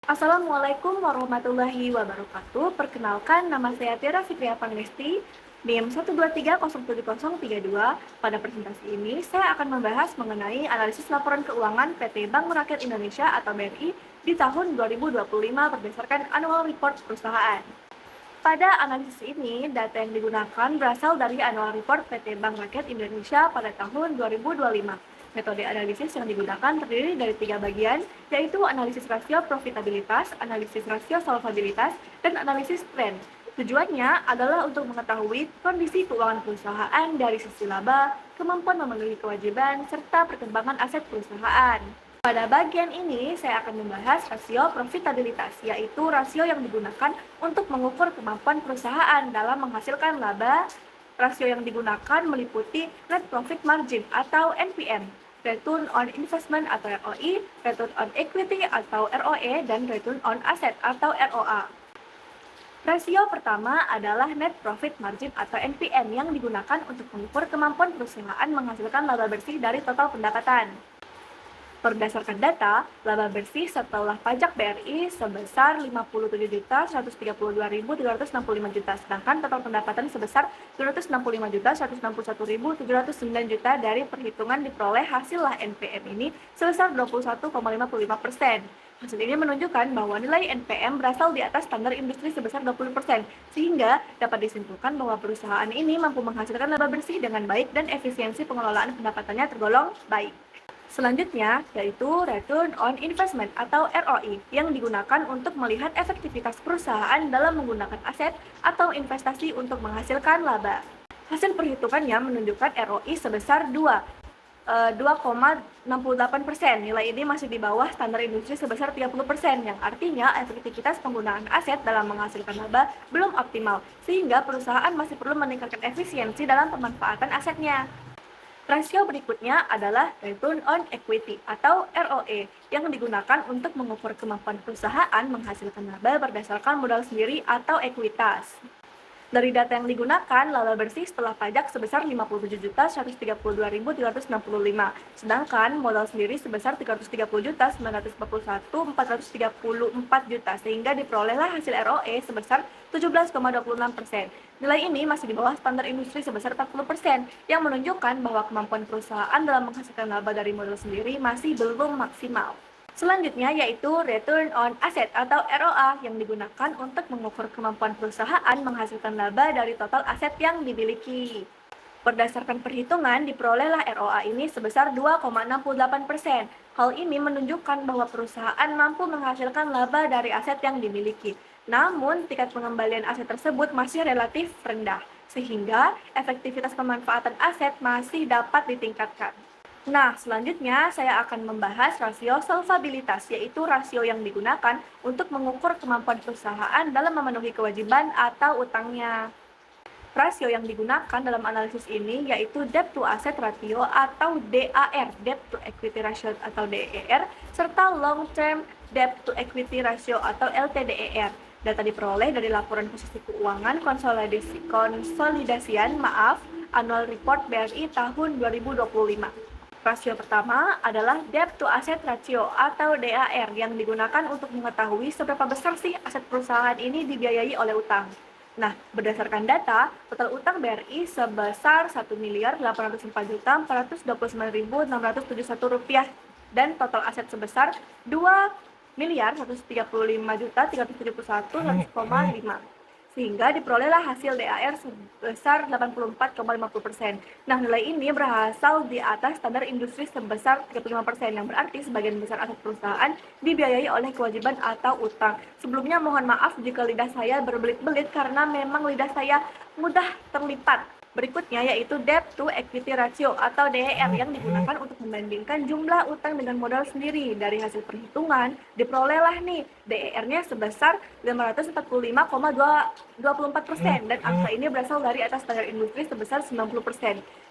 Assalamualaikum warahmatullahi wabarakatuh. Perkenalkan, nama saya Tiara Fitria Panglesti, NIM 1230732. Pada presentasi ini, saya akan membahas mengenai analisis laporan keuangan PT Bank Rakyat Indonesia atau BRI di tahun 2025 berdasarkan annual report perusahaan. Pada analisis ini, data yang digunakan berasal dari annual report PT Bank Rakyat Indonesia pada tahun 2025. Metode analisis yang digunakan terdiri dari 3 bagian, yaitu analisis rasio profitabilitas, analisis rasio solvabilitas, dan analisis tren. Tujuannya adalah untuk mengetahui kondisi keuangan perusahaan dari sisi laba, kemampuan memenuhi kewajiban, serta perkembangan aset perusahaan. Pada bagian ini, saya akan membahas rasio profitabilitas, yaitu rasio yang digunakan untuk mengukur kemampuan perusahaan dalam menghasilkan laba. Rasio yang digunakan meliputi net profit margin atau NPM, return on investment atau ROI, return on equity atau ROE, dan return on asset atau ROA. Rasio pertama adalah net profit margin atau NPM yang digunakan untuk mengukur kemampuan perusahaan menghasilkan laba bersih dari total pendapatan. Berdasarkan data, laba bersih setelah pajak BRI sebesar 57.132.365 juta, sedangkan total pendapatan sebesar 265.161.709 juta dari perhitungan diperoleh hasil NPM ini sebesar 21,55%. Hasil ini menunjukkan bahwa nilai NPM berasal di atas standar industri sebesar 20%, sehingga dapat disimpulkan bahwa perusahaan ini mampu menghasilkan laba bersih dengan baik dan efisiensi pengelolaan pendapatannya tergolong baik. Selanjutnya, yaitu Return on Investment atau ROI yang digunakan untuk melihat efektivitas perusahaan dalam menggunakan aset atau investasi untuk menghasilkan laba. Hasil perhitungannya menunjukkan ROI sebesar 2,68%. Nilai ini masih di bawah standar industri sebesar 30%, yang artinya efektivitas penggunaan aset dalam menghasilkan laba belum optimal, sehingga perusahaan masih perlu meningkatkan efisiensi dalam pemanfaatan asetnya. Rasio berikutnya adalah Return on Equity atau ROE yang digunakan untuk mengukur kemampuan perusahaan menghasilkan laba berdasarkan modal sendiri atau ekuitas. Dari data yang digunakan, laba bersih setelah pajak sebesar 57.132.365, sedangkan modal sendiri sebesar 330.941.434 juta, sehingga diperolehlah hasil ROE sebesar 17,26%. Nilai ini masih di bawah standar industri sebesar 40%, yang menunjukkan bahwa kemampuan perusahaan dalam menghasilkan laba dari modal sendiri masih belum maksimal. Selanjutnya yaitu Return on Asset atau ROA yang digunakan untuk mengukur kemampuan perusahaan menghasilkan laba dari total aset yang dimiliki. Berdasarkan perhitungan, diperolehlah ROA ini sebesar 2,68%. Hal ini menunjukkan bahwa perusahaan mampu menghasilkan laba dari aset yang dimiliki. Namun, tingkat pengembalian aset tersebut masih relatif rendah, sehingga efektivitas pemanfaatan aset masih dapat ditingkatkan. Nah, selanjutnya saya akan membahas rasio solvabilitas, yaitu rasio yang digunakan untuk mengukur kemampuan perusahaan dalam memenuhi kewajiban atau utangnya. Rasio yang digunakan dalam analisis ini yaitu debt to asset ratio atau DAR, debt to equity ratio atau DER, serta long term debt to equity ratio atau LTDER. Data diperoleh dari laporan posisi keuangan konsolidasian annual report BRI tahun 2025. Rasio pertama adalah debt to asset ratio atau DAR yang digunakan untuk mengetahui seberapa besar sih aset perusahaan ini dibiayai oleh utang. Nah, berdasarkan data, total utang BRI sebesar Rp1.429.671 dan total aset sebesar Rp2.135.371.100,5, sehingga diperolehlah hasil DAR sebesar 84,50%. Nah, nilai ini berasal di atas standar industri sebesar 35%, yang berarti sebagian besar aset perusahaan dibiayai oleh kewajiban atau utang. Sebelumnya mohon maaf jika lidah saya berbelit-belit karena memang lidah saya mudah terlipat. Berikutnya yaitu debt to equity ratio atau DER yang digunakan untuk membandingkan jumlah utang dengan modal sendiri. Dari hasil perhitungan, diperolehlah nih DER-nya sebesar 545,24% dan angka ini berasal dari atas standar industri sebesar 90%.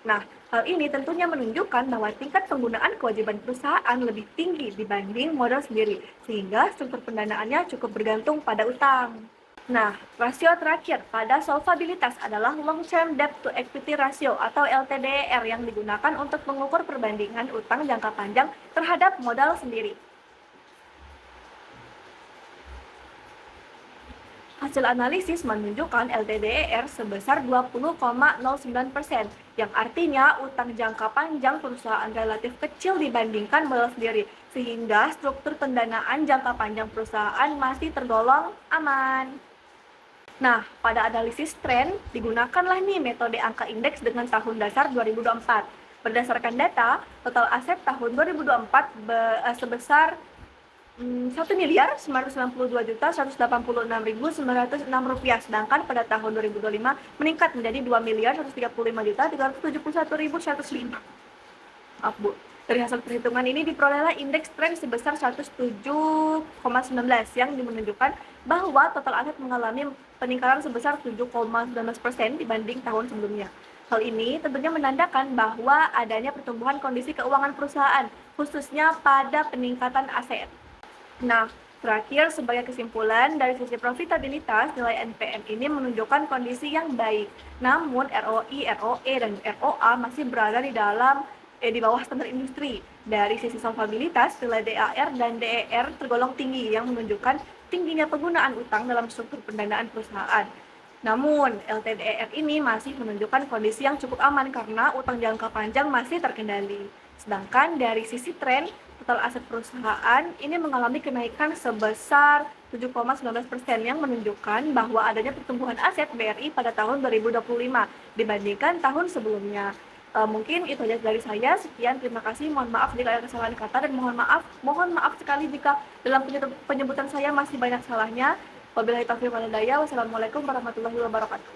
Nah, hal ini tentunya menunjukkan bahwa tingkat penggunaan kewajiban perusahaan lebih tinggi dibanding modal sendiri, sehingga struktur pendanaannya cukup bergantung pada utang. Nah, rasio terakhir pada solvabilitas adalah long term debt to equity ratio atau LTDR yang digunakan untuk mengukur perbandingan utang jangka panjang terhadap modal sendiri. Hasil analisis menunjukkan LTDER sebesar 20,09%, yang artinya utang jangka panjang perusahaan relatif kecil dibandingkan modal sendiri, sehingga struktur pendanaan jangka panjang perusahaan masih tergolong aman. Nah, pada analisis tren, digunakanlah nih metode angka indeks dengan tahun dasar 2024. Berdasarkan data, total aset tahun 2024 sebesar 1.992.186.906 rupiah, sedangkan pada tahun 2025 meningkat menjadi 2.135.371.105. Maaf Bu. Dari hasil perhitungan ini diperolehlah indeks tren sebesar 107,19 yang menunjukkan bahwa total aset mengalami peningkatan sebesar 7,19% dibanding tahun sebelumnya. Hal ini tentunya menandakan bahwa adanya pertumbuhan kondisi keuangan perusahaan, khususnya pada peningkatan aset. Nah, terakhir sebagai kesimpulan, dari sisi profitabilitas, nilai NPM ini menunjukkan kondisi yang baik. Namun, ROI, ROE, dan ROA masih berada di bawah standar industri. Dari sisi solvabilitas, nilai DAR dan DER tergolong tinggi yang menunjukkan tingginya penggunaan utang dalam struktur pendanaan perusahaan. Namun, LTDER ini masih menunjukkan kondisi yang cukup aman karena utang jangka panjang masih terkendali. Sedangkan dari sisi tren, total aset perusahaan ini mengalami kenaikan sebesar 7,19% yang menunjukkan bahwa adanya pertumbuhan aset BRI pada tahun 2025 dibandingkan tahun sebelumnya. Mungkin itu aja dari saya. Sekian, terima kasih. Mohon maaf jika ada kesalahan kata dan mohon maaf sekali jika dalam penyebutan saya masih banyak salahnya. Wabillahi taufiq wal hidayah. Wassalamualaikum warahmatullahi wabarakatuh.